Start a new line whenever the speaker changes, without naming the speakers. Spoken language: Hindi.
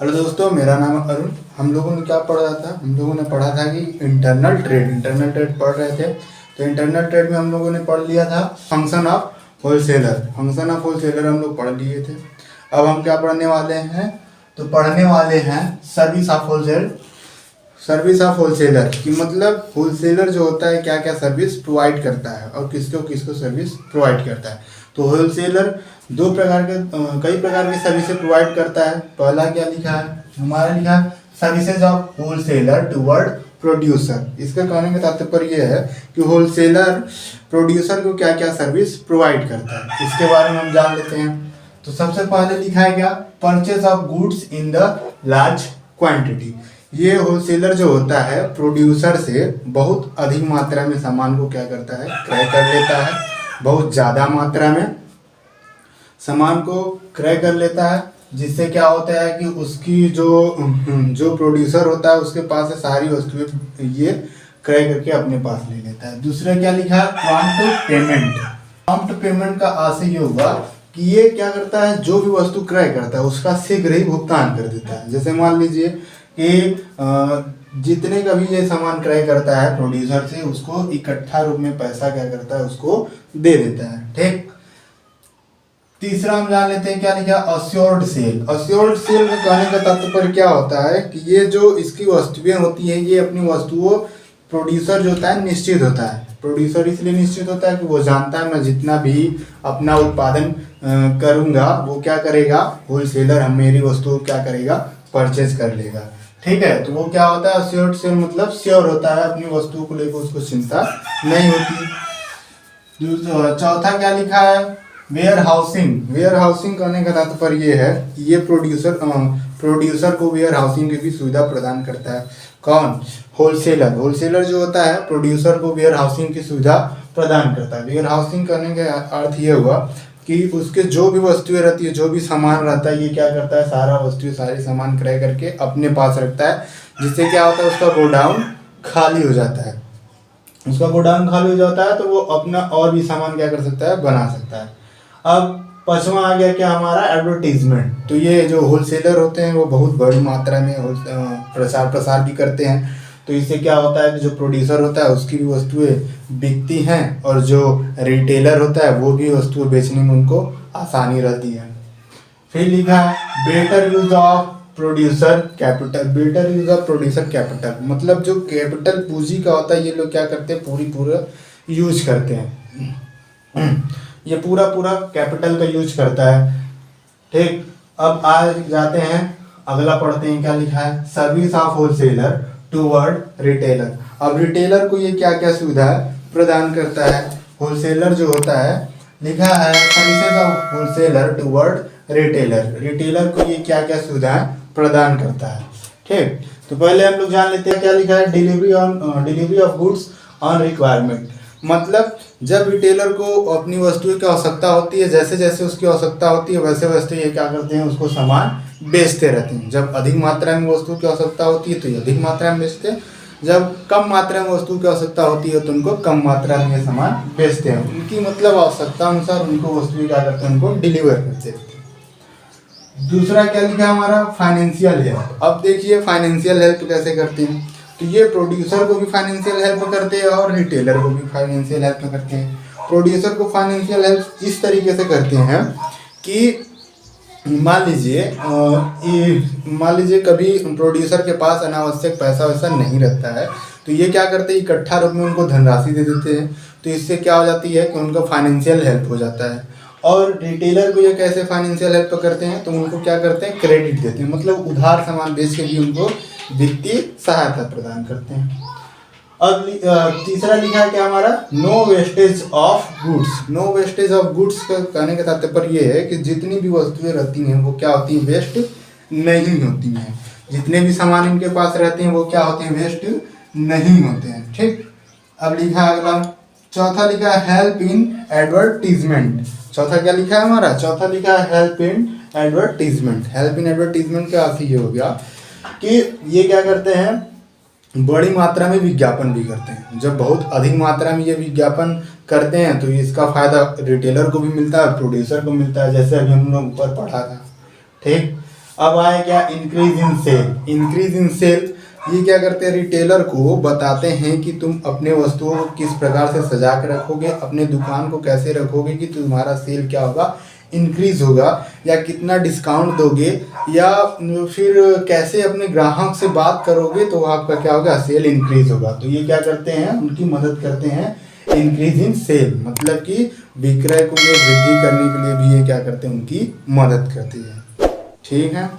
हेलो दोस्तों, मेरा नाम है अरुण। हम लोगों ने क्या पढ़ा था? हम लोगों ने पढ़ा था कि इंटरनल ट्रेड पढ़ रहे थे। तो इंटरनल ट्रेड में हम लोगों ने पढ़ लिया था फंक्शन ऑफ होलसेलर हम लोग पढ़ लिए थे। अब हम क्या पढ़ने वाले हैं? तो पढ़ने वाले हैं सर्विस ऑफ होलसेलर की मतलब होलसेलर जो होता है क्या क्या सर्विस प्रोवाइड करता है और किसको किसको सर्विस प्रोवाइड करता है। तो होलसेलर दो प्रकार के कई प्रकार की सर्विसेज प्रोवाइड करता है। पहला क्या लिखा है हमारा? लिखा है services of wholesaler toward producer. इसका कहने का तात्पर्य यह है कि होलसेलर प्रोड्यूसर को क्या क्या सर्विस प्रोवाइड करता है, इसके बारे में हम जान लेते हैं। तो सबसे पहले लिखा है क्या? Purchase of goods in the large quantity. ये होलसेलर जो होता है प्रोड्यूसर से बहुत अधिक मात्रा में सामान को क्या करता है? क्रय कर लेता है। बहुत ज़्यादा मात्रा में सामान को क्रय कर लेता है, जिससे क्या होता है कि उसकी जो प्रोड्यूसर होता है उसके पास से सारी वस्तुएं ये क्रय करके अपने पास ले लेता है। दूसरा क्या लिखा है? प्रॉम्प्ट पेमेंट का आशय ये होगा कि ये क्या करता है, जो भी वस्तु क्रय करता है उसका शीघ्र ही भुगतान कर देता है। जैसे मान लीजिए कि जितने का भी ये सामान क्रय करता है प्रोड्यूसर से, उसको इकट्ठा रूप में पैसा क्या करता है? उसको दे देता है। ठीक। तीसरा हम जान लेते हैं क्या लिखा? अश्योर्ड सेल में कहने का तात्पर्य क्या होता है कि ये जो इसकी वस्तुएं होती हैं, ये अपनी वस्तुओं प्रोड्यूसर जो होता है निश्चित होता है। प्रोड्यूसर इसलिए निश्चित होता है कि वो जानता है मैं जितना भी अपना उत्पादन करूंगा वो क्या करेगा? होलसेलर हम मेरी वस्तु क्या करेगा? परचेज कर लेगा। ठीक है। तो वो क्या होता है? अश्योर्ड सेल मतलब श्योर होता है, अपनी वस्तुओं को लेकर उसको चिंता नहीं होती। चौथा क्या लिखा है? वेयर हाउसिंग करने का तात्पर्य ये है कि ये प्रोड्यूसर को वेयर हाउसिंग की भी सुविधा प्रदान करता है। कौन? होलसेलर जो होता है प्रोड्यूसर को वेयर हाउसिंग की सुविधा प्रदान करता है। वेयर हाउसिंग करने का अर्थ ये हुआ कि उसके जो भी वस्तुएं रहती है, जो भी सामान रहता है, ये क्या करता है? सारे सामान क्रय करके अपने पास रखता है, जिससे क्या होता है? उसका गोडाउन खाली हो जाता है। तो वो अपना और भी सामान क्या कर सकता है? बना सकता है। अब पांचवा आ गया क्या हमारा? एडवर्टीजमेंट। तो ये जो होलसेलर होते हैं वो बहुत बड़ी मात्रा में प्रचार प्रसार भी करते हैं। तो इससे क्या होता है कि जो प्रोड्यूसर होता है उसकी भी वस्तुएं बिकती हैं और जो रिटेलर होता है वो भी वस्तुएं बेचने में उनको आसानी रहती है। फिर लिखा है better use of producer capital. मतलब जो कैपिटल पूंजी का होता है ये लोग क्या करते हैं? पूरा यूज करते हैं। ये पूरा कैपिटल का यूज करता है। ठीक। अब आज जाते हैं, अगला पढ़ते हैं क्या लिखा है? Service of wholesaler toward retailer. अब रिटेलर को ये क्या क्या सुविधा प्रदान करता है? होलसेलर जो होता है, लिखा है services of wholesaler toward retailer को ये क्या क्या सुविधाएं प्रदान करता है। ठीक। तो पहले हम लोग जान लेते हैं क्या लिखा है? Delivery of goods on requirement. मतलब जब रिटेलर को अपनी वस्तुओं की आवश्यकता होती है, जैसे जैसे उसकी आवश्यकता होती है वैसे वैसे ये क्या करते हैं? उसको सामान बेचते रहते हैं। जब अधिक मात्रा में वस्तु की आवश्यकता होती है तो ये अधिक मात्रा में बेचते हैं, जब कम मात्रा में वस्तु की आवश्यकता होती है तो उनको कम मात्रा में ये सामान बेचते हैं। उनकी मतलब आवश्यकता अनुसार उनको वस्तु क्या करते हैं? उनको डिलीवर करते हैं। दूसरा क्या लिखा है हमारा? Financial help. अब देखिए फाइनेंशियल हेल्प कैसे करते हैं? तो ये प्रोड्यूसर को भी फाइनेंशियल हेल्प करते हैं और रिटेलर को भी फाइनेंशियल हेल्प करते हैं। प्रोड्यूसर को फाइनेंशियल हेल्प इस तरीके से करते हैं कि मान लीजिए कभी प्रोड्यूसर के पास अनावश्यक पैसा वैसा नहीं रहता है, तो ये क्या करते हैं? इकट्ठा रूप में उनको धनराशि दे देते हैं। तो इससे क्या हो जाती है कि उनका फाइनेंशियल हेल्प हो जाता है। और रिटेलर को ये कैसे फाइनेंशियल हेल्प करते हैं? तो उनको क्या करते हैं? क्रेडिट देते हैं, मतलब उधार सामान बेच के भी उनको वित्तीय सहायता प्रदान करते हैं। अब तीसरा लिखा है क्या हमारा? नो वेस्टेज ऑफ गुड्स का कहने का तात्पर्य ये है कि जितनी भी वस्तुएं रहती हैं वो क्या होती हैं? वेस्ट नहीं होती हैं। जितने भी सामान इनके पास रहते हैं वो क्या होते हैं? वेस्ट नहीं होते हैं। ठीक। अब लिखा है अगला, चौथा लिखा है हेल्प इन एडवर्टीजमेंट। चौथा क्या लिखा है हमारा? चौथा लिखा है हेल्प इन एडवर्टीजमेंट का अर्थ ये हो गया कि ये क्या करते हैं? बड़ी मात्रा में विज्ञापन भी करते हैं। जब बहुत अधिक मात्रा में ये विज्ञापन करते हैं तो इसका फायदा रिटेलर को भी मिलता है, प्रोड्यूसर को मिलता है, जैसे अभी हम लोग ऊपर पढ़ा था। ठीक। अब आए क्या, increase in cell. Increase in cell ये क्या करते हैं, रिटेलर को बताते हैं कि तुम अपने वस्तुओं को किस प्रकार से सजा कर रखोगे, अपने दुकान को कैसे रखोगे कि तुम्हारा सेल क्या होगा, इंक्रीज होगा, या कितना डिस्काउंट दोगे, या फिर कैसे अपने ग्राहक से बात करोगे तो आपका क्या होगा, सेल इंक्रीज होगा। तो ये क्या करते हैं, उनकी मदद करते हैं इंक्रीज इन सेल, मतलब कि विक्रय को में वृद्धि करने के लिए भी ये क्या करते हैं, उनकी मदद करती है। ठीक है।